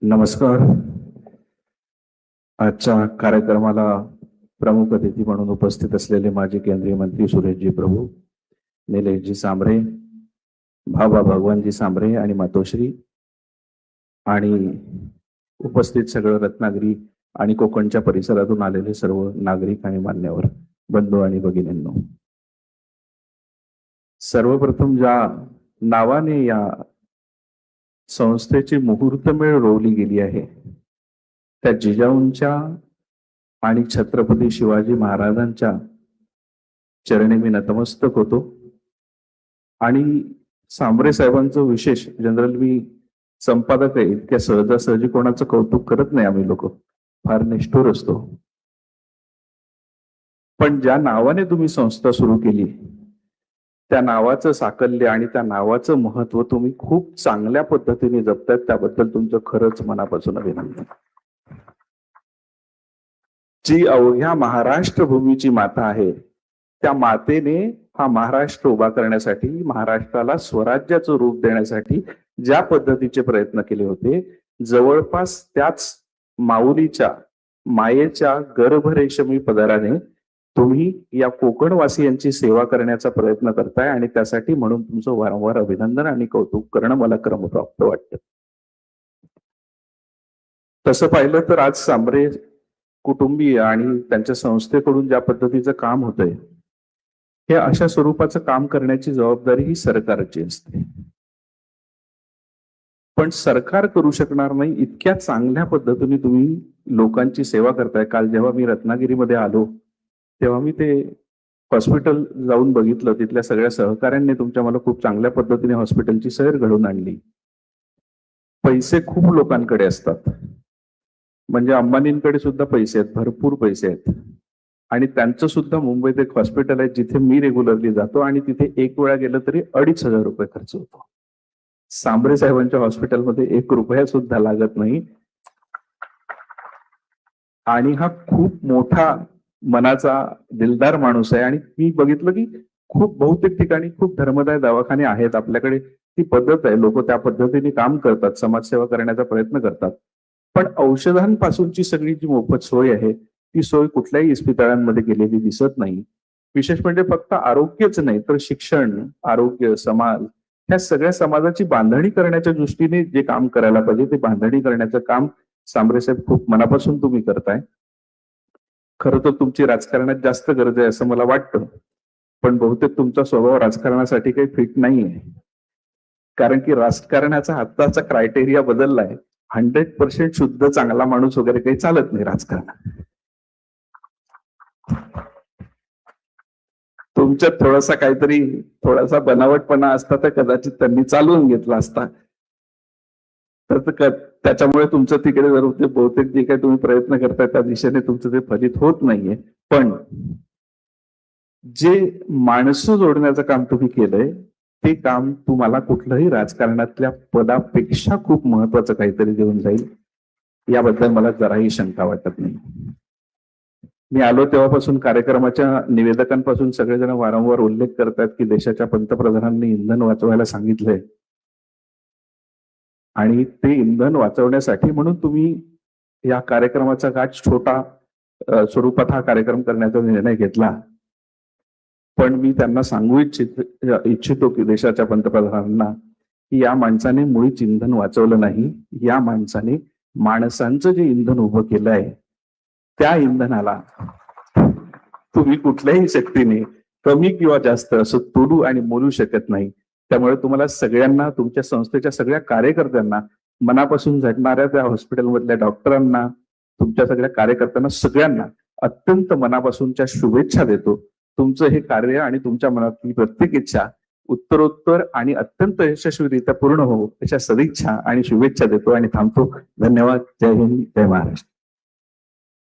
नमस्कार. आजच्या कार्यक्रमाला प्रमुख अतिथी म्हणून उपस्थित असलेले माजी केंद्रीय मंत्री सुरेशजी प्रभू, निलेशजी सांबरे, भावा भगवानजी सांबरे आणि मातोश्री आणि उपस्थित सगळं रत्नागिरी आणि कोकणच्या परिसरातून आलेले सर्व नागरिक आणि मान्यवर बंधू आणि भगिनींनो, सर्वप्रथम ज्या नावाने या संस्थेची मुहूर्तमेळ रोवली गेली आहे त्या जिजाऊंच्या आणि छत्रपती शिवाजी महाराजांच्या चरणी मी नतमस्तक होतो. आणि सांबरे साहेबांचं विशेष, जनरल मी संपादक आहे, इतक्या सहजासहजी कोणाचं कौतुक करत नाही आम्ही लोक, फार निष्ठुर असतो. पण ज्या नावाने तुम्ही संस्था सुरू केली त्या नावाचं साकल्य आणि त्या नावाचं महत्व तुम्ही खूप चांगल्या पद्धतीने जपतायत, त्याबद्दल तुमचं खरंच मनापासून अभिनंदन. जी अवघ्या महाराष्ट्र भूमीची माता आहे त्या मातेने हा महाराष्ट्र उभा करण्यासाठी, महाराष्ट्राला स्वराज्याचं रूप देण्यासाठी ज्या पद्धतीचे प्रयत्न केले होते, जवळपास त्याच माऊलीच्या मायेच्या गर्भरेशमी पदराने तुम्ही या कोकणवासियांची सेवा करण्याचा प्रयत्न करताय आणि त्यासाठी म्हणून तुमचं वारंवार अभिनंदन आणि कौतुक करणं मला क्रमप्राप्त वाटतं. तसं पाहिलं तर आज सांबरे कुटुंबीय आणि त्यांच्या संस्थेकडून ज्या पद्धतीचं काम होतंय, हे अशा स्वरूपाचं काम करण्याची जबाबदारी ही सरकारची असते. पण सरकार करू शकणार नाही इतक्या चांगल्या पद्धतीने तुम्ही लोकांची सेवा करताय. काल जेव्हा मी रत्नागिरीमध्ये आलो तेव्हा मी ते हॉस्पिटल जाऊन बघितलं, तिथल्या सगळ्या सहकाऱ्यांनी तुमच्या मला खूप चांगल्या पद्धतीने हॉस्पिटलची सैर घडवून आणली. पैसे खूप लोकांकडे असतात, म्हणजे अंबानींकडे सुद्धा पैसे आहेत, भरपूर पैसे आहेत. आणि त्यांचं सुद्धा मुंबईत एक हॉस्पिटल आहे जिथे मी रेग्युलरली जातो आणि तिथे एक वेळा गेलं तरी 2,500 रुपये खर्च होतो. सांबरे साहेबांच्या हॉस्पिटलमध्ये 1 रुपया सुद्धा लागत नाही. आणि हा खूप मोठा मनाचा दिलदार माणूस आहे. आणि मी बघितलं की खूप बहुतेक ठिकाणी खूप धर्मदाय दवाखाने आहेत आपल्याकडे, ती पद्धत आहे, लोक त्या पद्धतीने काम करतात, समाजसेवा करण्याचा प्रयत्न करतात. पण औषधांपासूनची सगळी जी मोफत सोय आहे ती सोय कुठल्याही इस्पितळांमध्ये गेलेली दिसत नाही. विशेष म्हणजे फक्त आरोग्यच नाही तर शिक्षण, आरोग्य, समाज, ह्या सगळ्या समाजाची बांधणी करण्याच्या दृष्टीने जे काम करायला पाहिजे ते बांधणी करण्याचं काम सांबरे साहेब खूप मनापासून तुम्ही करताय. खरं तर तुमची राजकारणात जास्त गरज आहे असं मला वाटतं, पण बहुतेक तुमचा स्वभाव राजकारणासाठी काही फिट नाहीये. कारण की राजकारणाचा आत्ताचा क्रायटेरिया बदललाय. 100% शुद्ध चांगला माणूस वगैरे काही चालत नाही राजकारणात. तुमच्यात थोडासा बनावटपणा असता तर कदाचित त्यांनी चालवून घेतला असता. तर त्याच्यामुळे तुमचं तिकडे जर बहुतेक जे काही तुम्ही प्रयत्न करताय त्या दिशेने तुमचं ते फलित होत नाहीये. पण जे माणसं जोडण्याचं काम तुम्ही केलंय ते काम तुम्हाला कुठलंही राजकारणातल्या पदापेक्षा खूप महत्वाचं काहीतरी देऊन जाईल, याबद्दल मला जराही शंका वाटत नाही. मी आलो तेव्हापासून कार्यक्रमाच्या निवेदकांपासून सगळेजण वारंवार उल्लेख करतात की देशाच्या पंतप्रधानांनी इंधन वाचवायला सांगितलंय आणि ते इंधन वाचवण्यासाठी म्हणून तुम्ही या कार्यक्रमाचा छोटा स्वरूपात हा कार्यक्रम करण्याचा निर्णय घेतला. पण मी त्यांना सांगू इच्छितो की देशाच्या पंतप्रधानांना की या माणसाने मुळीच इंधन वाचवलं नाही. या माणसाने माणसांचं जे इंधन उभं केलंय त्या इंधनाला तुम्ही कुठल्याही शक्तीने कमी किंवा जास्त असं तोडू आणि मोलू शकत नाही. त्यामुळे तुम्हाला सगळ्यांना, तुमच्या संस्थेच्या सगळ्या कार्यकर्त्यांना, मनापासून झटणाऱ्या त्या हॉस्पिटलमधल्या डॉक्टरांना, तुमच्या सगळ्या कार्यकर्त्यांना, सगळ्यांना अत्यंत मनापासूनच्या शुभेच्छा देतो. तुमचं हे कार्य आणि तुमच्या मनातली प्रत्येक इच्छा उत्तरोत्तर आणि अत्यंत यशस्वीरित्या पूर्ण हो अशा सदिच्छा आणि शुभेच्छा देतो आणि थांबतो. धन्यवाद. जय हिंद, जय महाराष्ट्र.